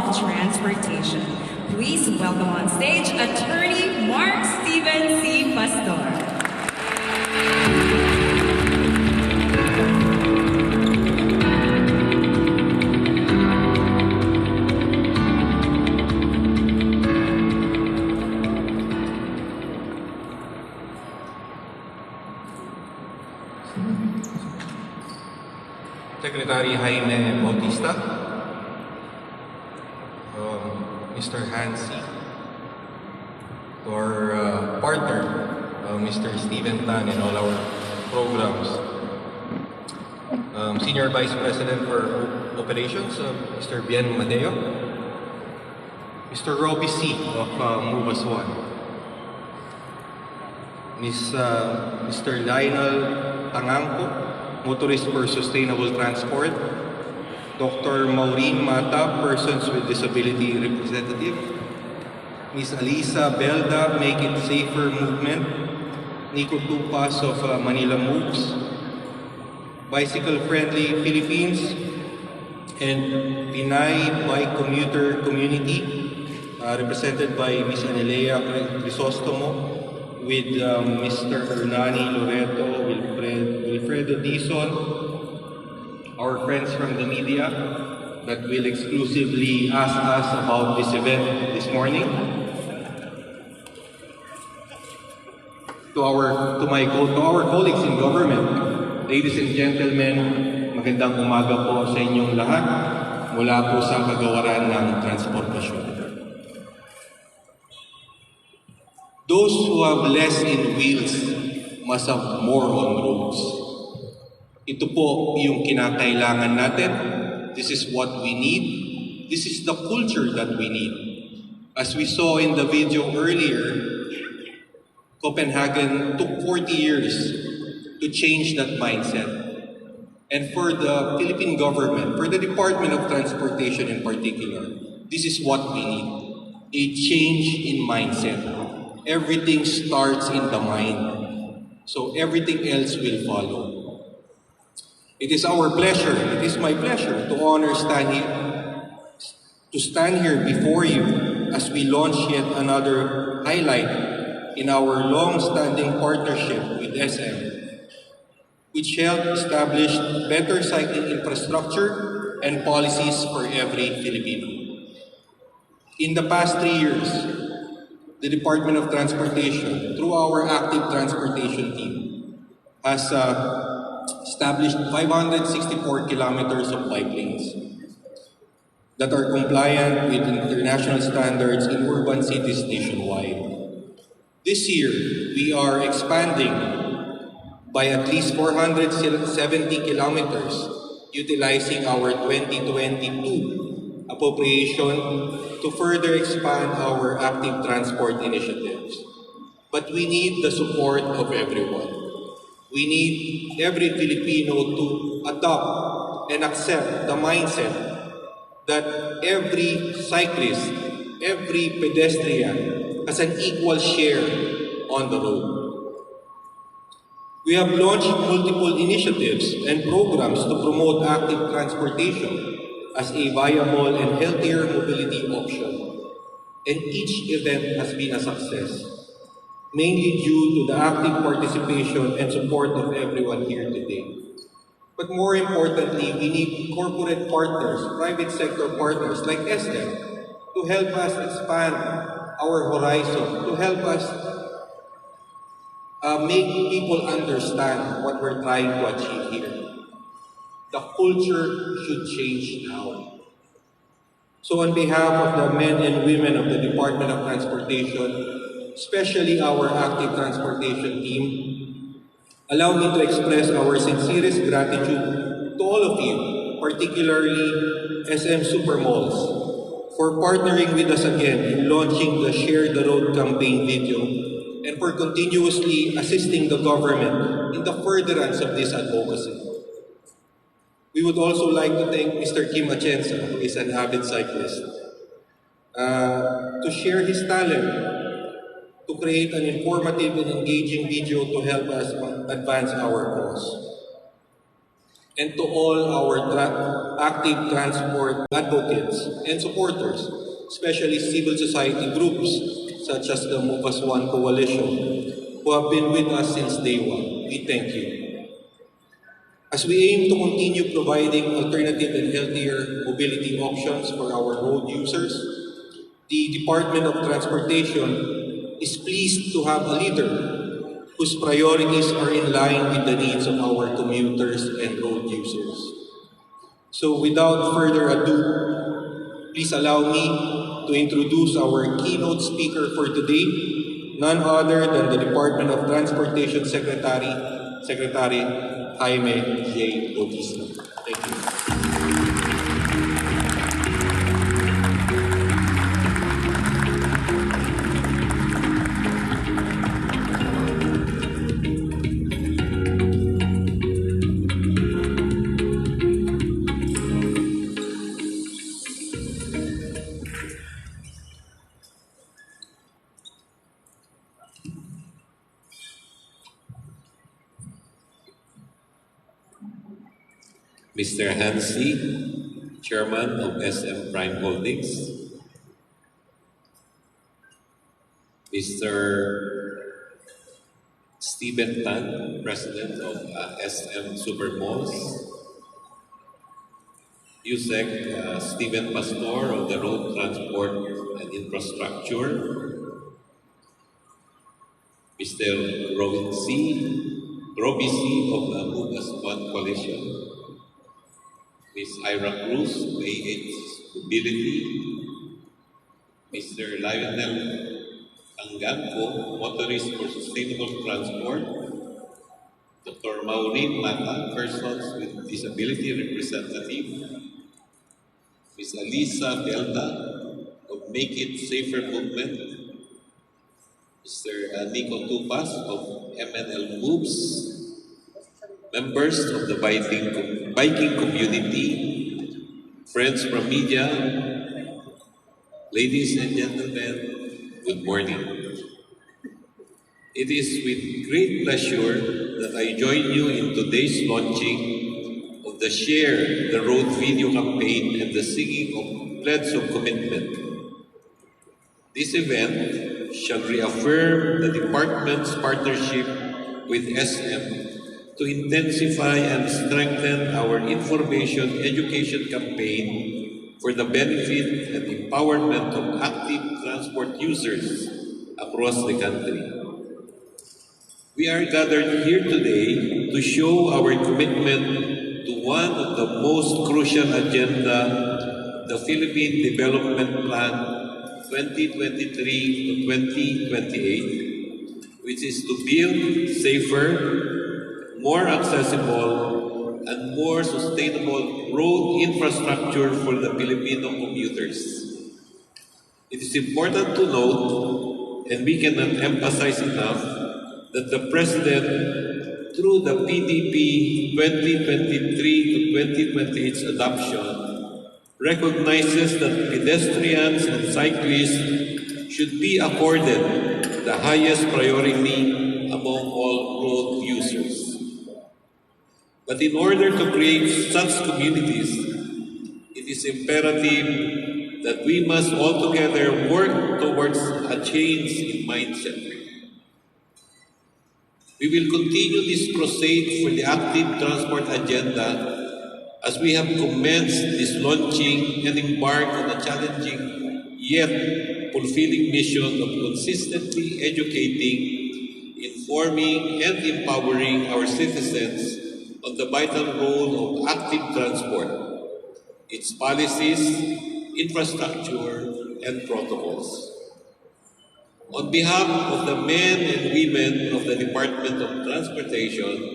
of Transportation. Please welcome on stage Attorney Mark Steven C. Pastor. Secretary Jaime Bautista, Mr. Hansi, our partner, Mr. Steven Tan in all our programs, Senior Vice President for Operations, Mr. Bien Madeo, Mr. Robbie C. of Movas One, Mr. Lionel Tangangco, Motorist for Sustainable Transport, Dr. Maureen Mata, Persons with Disability Representative, Ms. Alisa Belda, Make It Safer Movement, Nico Tupas of Manila Moves, Bicycle Friendly Philippines, and Pinay Bike Commuter Community, represented by Ms. Anelea Crisostomo, with Mr. Hernani Loreto, Wilfredo Dizon, our friends from the media that will exclusively ask us about this event this morning. To our colleagues in government, ladies and gentlemen, magandang umaga po sa inyong lahat mula po sa kagawaran ng transportasyon. Those who have less in wheels must have more on roads. Ito po yung kinakailangan natin. This is what we need. This is the culture that we need. As we saw in the video earlier, Copenhagen took 40 years to change that mindset. And for the Philippine government, for the Department of Transportation in particular, this is what we need. A change in mindset. Everything starts in the mind. So everything else will follow. It is our pleasure, it is my pleasure to stand here before you as we launch yet another highlight in our long-standing partnership with SM, which helped establish better cycling infrastructure and policies for every Filipino. In the past 3 years, the Department of Transportation, through our active transportation team, has established 564 kilometers of bike lanes that are compliant with international standards in urban cities nationwide. This year, we are expanding by at least 470 kilometers, utilizing our 2022 appropriation to further expand our active transport initiatives. But we need the support of everyone. We need every Filipino to adopt and accept the mindset that every cyclist, every pedestrian has an equal share on the road. We have launched multiple initiatives and programs to promote active transportation as a viable and healthier mobility option. And each event has been a success, mainly due to the active participation and support of everyone here today. But more importantly, we need corporate partners, private sector partners like SM to help us expand our horizon, to help us make people understand what we're trying to achieve here. The culture should change now. So on behalf of the men and women of the Department of Transportation, especially our active transportation team, allow me to express our sincerest gratitude to all of you, particularly SM Supermalls, for partnering with us again in launching the Share the Road campaign video and for continuously assisting the government in the furtherance of this advocacy. We would also like to thank Mr. Kim Atienza, who is an avid cyclist, to share his talent to create an informative and engaging video to help us advance our cause. and to all our active transport advocates and supporters, especially civil society groups such as the Move as One Coalition, who have been with us since day one. We thank you. As we aim to continue providing alternative and healthier mobility options for our road users, the Department of Transportation is pleased to have a leader whose priorities are in line with the needs of our commuters and road users. So without further ado, please allow me to introduce our keynote speaker for today, none other than the Department of Transportation Secretary Jaime J. Bautista. Thank you. Mr. Hansi, Chairman of SM Prime Holdings, Mr. Stephen Tan, President of SM Supermalls, USEC Stephen Pastor of the Road Transport and Infrastructure, Mr. Robbie C. of the Move as One Coalition, Ms. Ira Cruz, AH Mobility, Mr. Lionel Angangco, Motorist for Sustainable Transport, Dr. Maureen Mata, Persons with Disability Representative, Ms. Alisa Belda of Make It Safer Movement, Mr. Nico Tupas of MNL Moves, members of the biking community, friends from media, ladies and gentlemen, good morning. It is with great pleasure that I join you in today's launching of the Share the Road video campaign and the singing of Pledge of Commitment. This event shall reaffirm the department's partnership with SM to intensify and strengthen our information education campaign for the benefit and empowerment of active transport users across the country. We are gathered here today to show our commitment to one of the most crucial agenda, the Philippine Development Plan 2023 to 2028, which is to build safer, more accessible, and more sustainable road infrastructure for the Filipino commuters. It is important to note, and we cannot emphasize enough, that the President, through the PDP 2023 to 2028's adoption, recognizes that pedestrians and cyclists should be accorded the highest priority among all road users. But in order to create such communities, it is imperative that we must all together work towards a change in mindset. We will continue this crusade for the active transport agenda as we have commenced this launching and embarked on a challenging yet fulfilling mission of consistently educating, informing, and empowering our citizens on the vital role of active transport, its policies, infrastructure, and protocols. On behalf of the men and women of the Department of Transportation,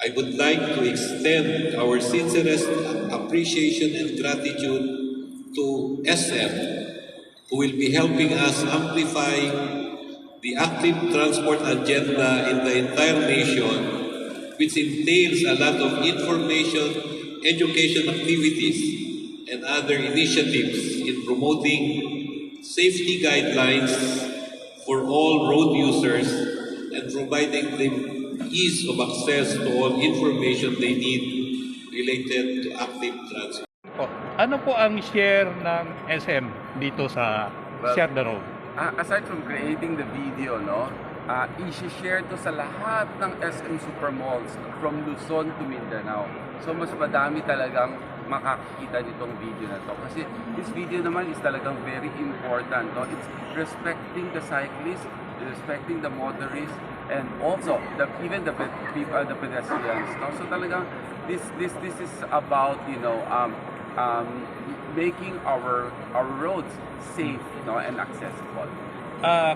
I would like to extend our sincerest appreciation and gratitude to SM, who will be helping us amplify the active transport agenda in the entire nation, which entails a lot of information, education activities, and other initiatives in promoting safety guidelines for all road users and providing them ease of access to all information they need related to active transport. Po. Ano po ang share ng SM dito sa Well, Share the Road? Aside from creating the video, no, i-share to sa lahat ng SM Supermalls from Luzon to Mindanao. So mas madami talagang makakita nitong video na to. Kasi this video naman is talagang very important. No? It's respecting the cyclists, respecting the motorists, and also even the pedestrians. No? So talagang this is about, making our roads safe, and accessible.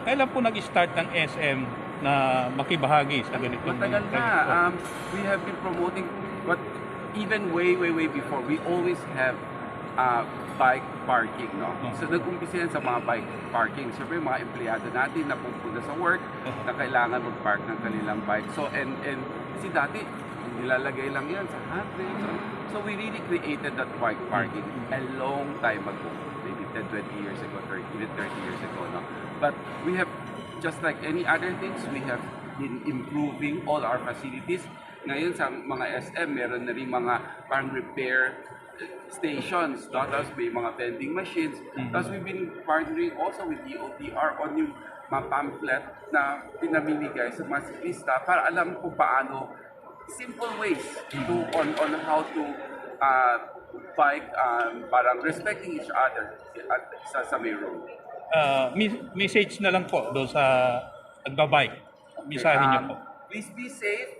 Kailan po nag-start ng SM na makibahagi sa ganitong Matagal na. We have been promoting, but even way before, we always have bike parking, no? So nag-umpisa yan sa mga bike parking. Siyempre, mga empleyado natin na pupunta sa work na kailangan mag-park ng kanilang bike. So, and kasi dati, nilalagay lang yan sa handrail. So we really created that bike parking a long time ago. Maybe 10, 20 years ago, even 30 years ago, no? But we have, just like any other things, we have been improving all our facilities. Ngayon sa mga SM, meron na rin mga parang repair stations, no? Tapos may mga vending machines. Tapos we've been partnering also with DOTr on yung mga pamphlet na pinamimigay sa mga siklista para alam kung paano, simple ways to on how to bike, parang respecting each other sa may road. Message na lang po doon sa nagbabike. Misahin niyo po. Please be safe.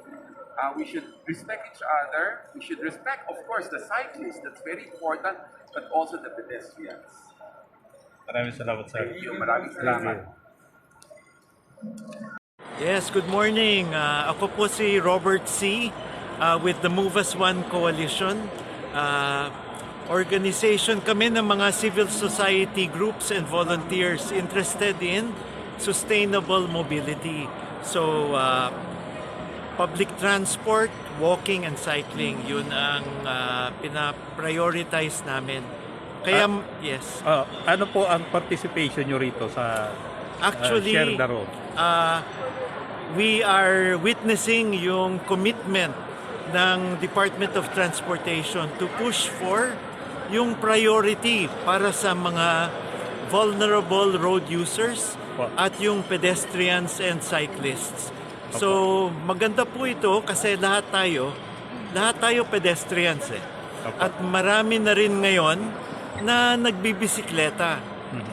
We should respect each other. We should respect, of course, the cyclists. That's very important, but also the pedestrians. Maraming salamat, sir. Thank you. Maraming salamat. Yes, good morning. Ako po si Robert C. With the Move as One Coalition. Organization kami ng mga civil society groups and volunteers interested in sustainable mobility. So, public transport, walking and cycling, yun ang pina-prioritize namin. Kaya, yes. Ano po ang participation nyo rito sa Actually, Share the Road? We are witnessing yung commitment ng Department of Transportation to push for yung priority para sa mga vulnerable road users at yung pedestrians and cyclists. So maganda po ito kasi lahat tayo pedestrians eh. At marami na rin ngayon na nagbibisikleta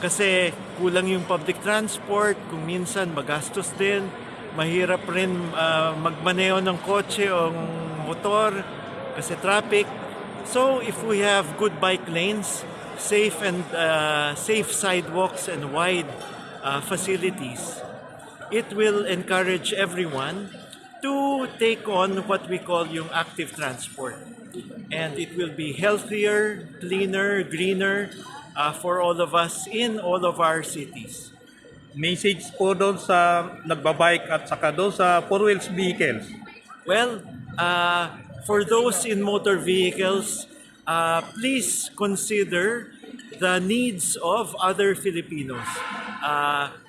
kasi kulang yung public transport, kung minsan magastos din, mahirap rin magmaneho ng kotse o motor kasi traffic. So if we have good bike lanes, safe sidewalks and wide facilities, it will encourage everyone to take on what we call yung active transport. And it will be healthier, cleaner, greener for all of us in all of our cities. Message po doon sa nagbabike at saka doon sa four wheels vehicles. Well, for those in motor vehicles, please consider the needs of other Filipinos.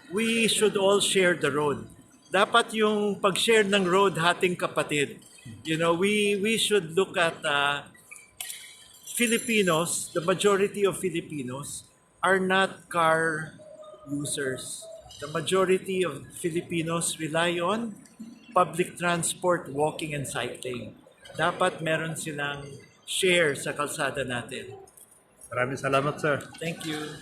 We should all share the road. Dapat yung pag-share ng road hating kapatid. We should look at Filipinos, the majority of Filipinos are not car users. The majority of Filipinos rely on public transport, walking and cycling. Dapat meron silang share sa kalsada natin. Maraming salamat, sir. Thank you.